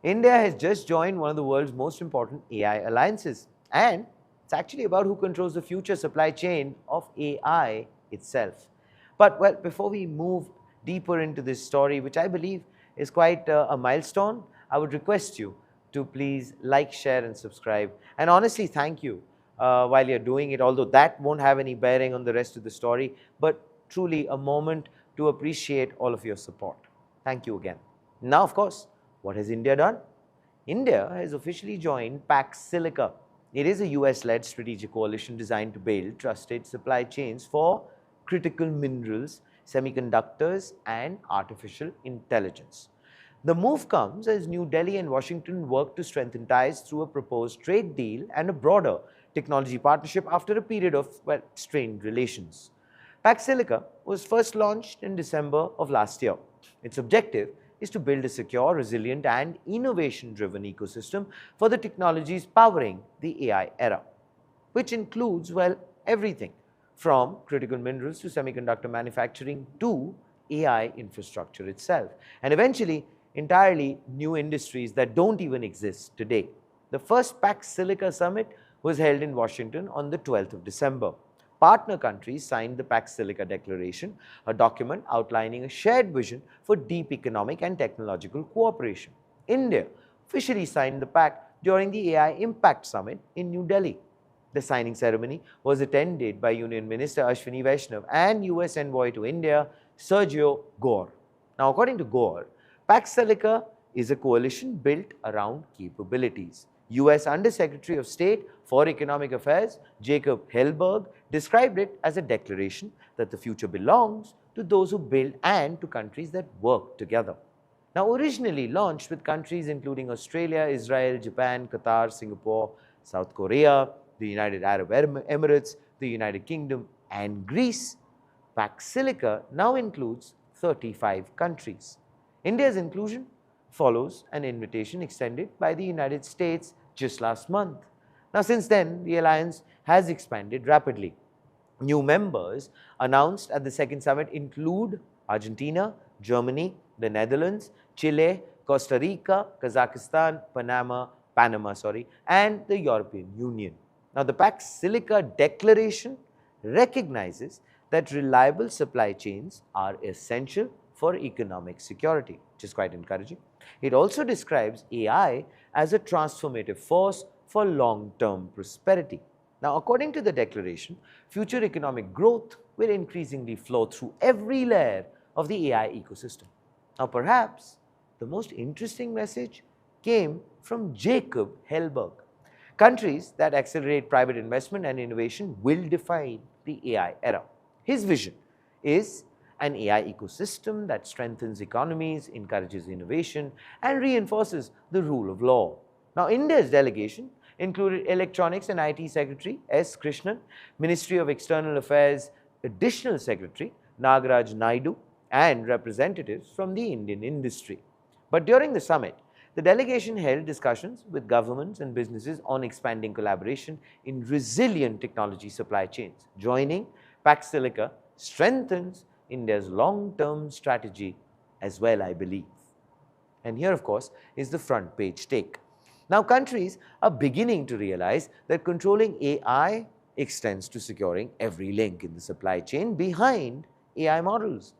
India has just joined one of the world's most important AI alliances, and it's actually about who controls the future supply chain of AI itself. But, well, before we move deeper into this story, which I believe is quite a milestone, I would request you to please like, share, and subscribe. And honestly, thank you while you're doing it, although that won't have any bearing on the rest of the story, but truly a moment to appreciate all of your support. Thank you again. Now, of course, what has India done? India has officially joined Pact. It is a US-led strategic coalition designed to build trusted supply chains for critical minerals, semiconductors, and artificial intelligence. The move comes as New Delhi and Washington work to strengthen ties through a proposed trade deal and a broader technology partnership after a period of, well, strained relations. Pact was first launched in December of last year. Its objective is to build a secure, resilient, and innovation-driven ecosystem for the technologies powering the AI era, which includes, well, everything from critical minerals to semiconductor manufacturing to AI infrastructure itself, and eventually entirely new industries that don't even exist today. The first Pact Summit was held in Washington on the 12th of December. Partner countries signed the Pact Declaration, a document outlining a shared vision for deep economic and technological cooperation. India officially signed the pact during the AI Impact Summit in New Delhi. The signing ceremony was attended by Union Minister Ashwini Vaishnav and US Envoy to India, Sergio Gore. Now, according to Gore, Pact is a coalition built around capabilities. US Undersecretary of State for Economic Affairs, Jacob Hellberg, described it as a declaration that the future belongs to those who build and to countries that work together. Now, originally launched with countries including Australia, Israel, Japan, Qatar, Singapore, South Korea, the United Arab Emirates, the United Kingdom, and Greece, Pact now includes 35 countries. India's inclusion follows an invitation extended by the United States just last month. Now, since then, the alliance has expanded rapidly. New members announced at the second summit include Argentina, Germany, the Netherlands, Chile, Costa Rica, Kazakhstan, Panama, and the European Union. Now, the Pact Declaration recognizes that reliable supply chains are essential for economic security, which is quite encouraging. It also describes AI as a transformative force for long-term prosperity. Now, according to the declaration, future economic growth will increasingly flow through every layer of the AI ecosystem. Now, perhaps the most interesting message came from Jacob Hellberg. Countries that accelerate private investment and innovation will define the AI era. His vision is an AI ecosystem that strengthens economies, encourages innovation, and reinforces the rule of law. Now, India's delegation included Electronics and IT Secretary S. Krishnan, Ministry of External Affairs Additional Secretary Nagaraj Naidu, and representatives from the Indian industry. But during the summit, the delegation held discussions with governments and businesses on expanding collaboration in resilient technology supply chains. Joining Pact strengthens India's long-term strategy as well, I believe. And here, of course, is the front page take. Now, countries are beginning to realize that controlling AI extends to securing every link in the supply chain behind AI models.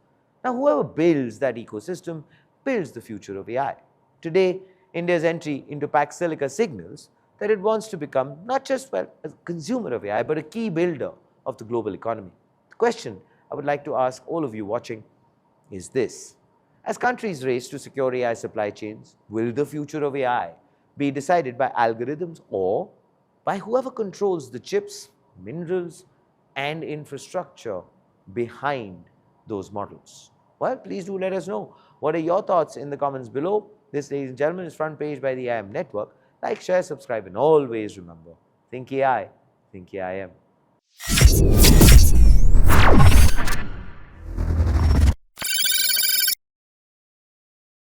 Now, whoever builds that ecosystem builds the future of AI. Today, India's entry into Pact signals that it wants to become not just, well, a consumer of AI, but a key builder of the global economy. The question I would like to ask all of you watching is this: as countries race to secure AI supply chains, will the future of AI be decided by algorithms or by whoever controls the chips, minerals, and infrastructure behind those models? Well, please do let us know. What are your thoughts in the comments below? This, ladies and gentlemen, is Front Page by the IIM Network. Like, share, subscribe, and always remember, think AI, think AIM.